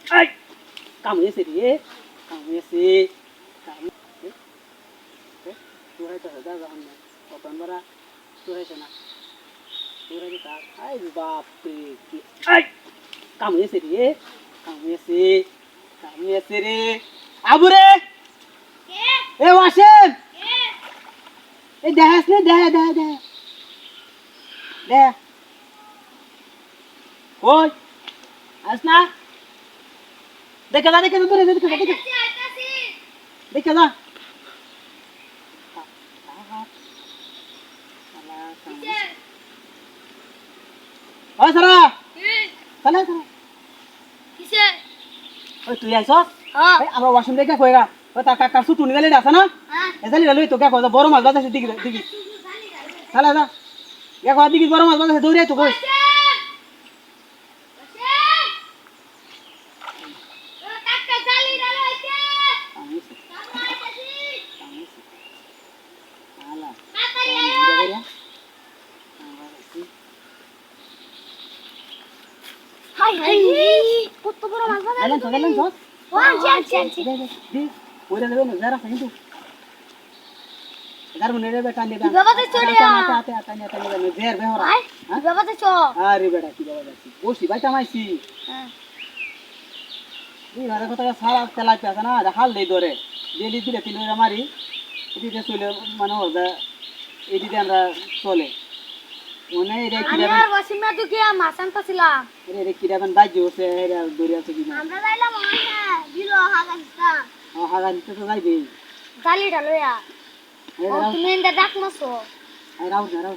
এই কামড়েছে রে কামড়েছে তোরাইতে হবে যখন কতন বড়া তোরাইছে না তোরাইতে থাক আই বাপরে কি এই কামড়েছে রে কামড়েছে কামড়েছে রে আবুরে এ ওয়াসিম এই দেখাস না দেখা দেখা দেখা দেখা ওই আস না দেখে যা দেখে যা দূরে দেখে যা দেখে যা ওই সারা চলে সারা কিসে ওই তুই আইছস হ্যাঁ এই আমরা ওয়াশরুম দেখে কইগা ওই তা কাকা সুটু নিলে আছে না হ্যাঁ এজালি লই তো কে কই বড় মাছ বাজাছে দিগি দিগি চলে যা কে কই দিগি বড় মাছ বাজাছে দৌড়াই তো কই হাই হাই কত বড় মাছ বাজার গেলেন তো ওয়ান চান্স দি ওরে দেবে না যারা কিন্তু এদার মনে রে বেটা নেবে বাবাতে চড়িয়া আতে আতে আতে আতে নেবে জের বেহরা হাই বাবাতে চ আরে বেটা কি বাবা যাচ্ছি বসি ভাই টামাইছি হ্যাঁ এই ঘরে কথা সারা তেলাই পেছে না হাল দেই ধরে ডেলি দিলে তিন মারি এদিকে চলে মানে হবে এদিকে আমরা চলে মনে রে কি আমি আর ওয়াসিমা তো কি মাছ আনতাছিলাম রে কি রাবেন বাজি হচ্ছে এরা দরিয়া থেকে না আমরা যাইলাম ওখানে দিল হাগাইতা হাগান তো যাইবে গালিটা লইয়া ও তুমি এন্ডা ডাকমছো আই রাউজ না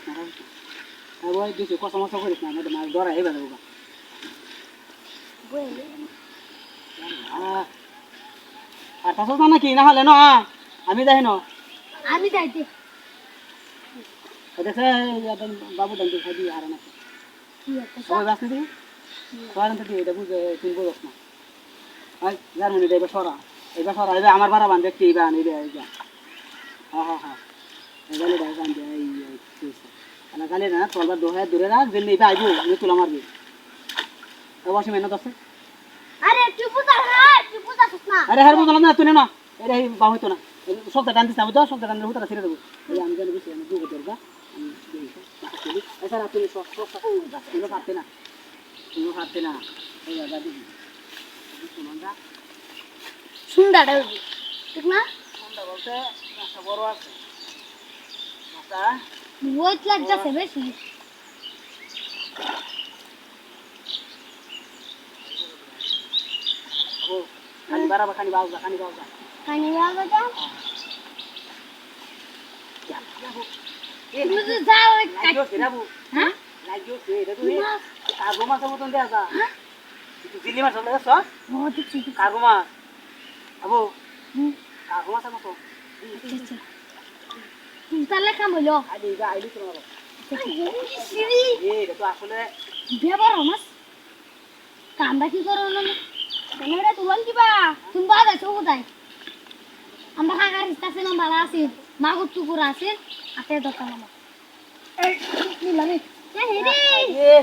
আই বই দিছে কত মাছ করিস না মানে মাছ ধরা হেবা দেবো বইলে আর তাসো না কি না হলে না আমি যাই না আমি যাইতে দেখে বাবু দান্তি খাই দিয়ে হারানা কি একটা সবাই বাস নিবি সবাই তো এটা বুঝে তুই বুঝস না আই যার মনে দেবে সরা এবার সরা এবার আমার বাড়া বান্ধে কি বা নিবে এই যা হ্যাঁ এবারে দাই বান্ধে এই ana গালে না তলবার দোহে দূরে রাখ দিন নিবে আইবো আমি তুলা মারবি অবশ্যই মেনে দছে আরে চুপুতা না আরে হার বুঝলাম না তুই না এটা বা হইতো না সবটা টানতে চাবো তো সবটা টানলে হুতাটা ছেড়ে দেবো এই আমি জানি বেশি আমি দুগো দরগা আমি দেখি এসা রাতে সব তুমি পারতে না এই দাদা দিদি শুনন্দা সুন্দরটা ঠিক না সুন্দর বলতে একটা বড় আছে মাথা ওয়েট লাগতেছে বেশি ও খালি বাড়াবা খালি বাউজা কানি বাবা তুমি তো যাও লাগিও সেরাবু হ্যাঁ লাগিও সে এটা তুই কাগো মাছ মতন দেয়া যা তুই দিল্লি মাছ লাগে সস ও দেখছি কাগো মাছ আবু হুম কাগো মাছ মতো আচ্ছা তাহলে কাম হইলো আইলি তোমার সিরি এটা তো আসলে বেবার মাছ কামটা কি করো না ক্যামেরা তুলন কিবা তুমি বাদ আছো কোথায় আমরা কাকার ইস্তাছে না ভালো আছি মাগুর টুকুর আছে হাতে দরকার আমার এই নিলামি এ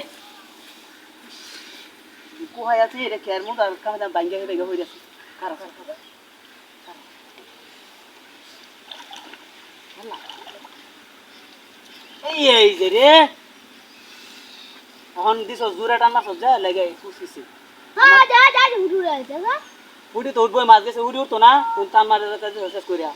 কোহায় আছে এটা কেয়ার মতো আর কামে দাম বাইঙ্গা হয়ে হয়ে যাচ্ছে কারো এই যে রে এখন দিছ জোরে টান্না সব যা লাগে কুসিছে হ্যাঁ যা উড়ে আছে না উড়ি তো উঠবো মাছ গেছে উড়ি উঠতো না তুই টান মারে শেষ করিয়া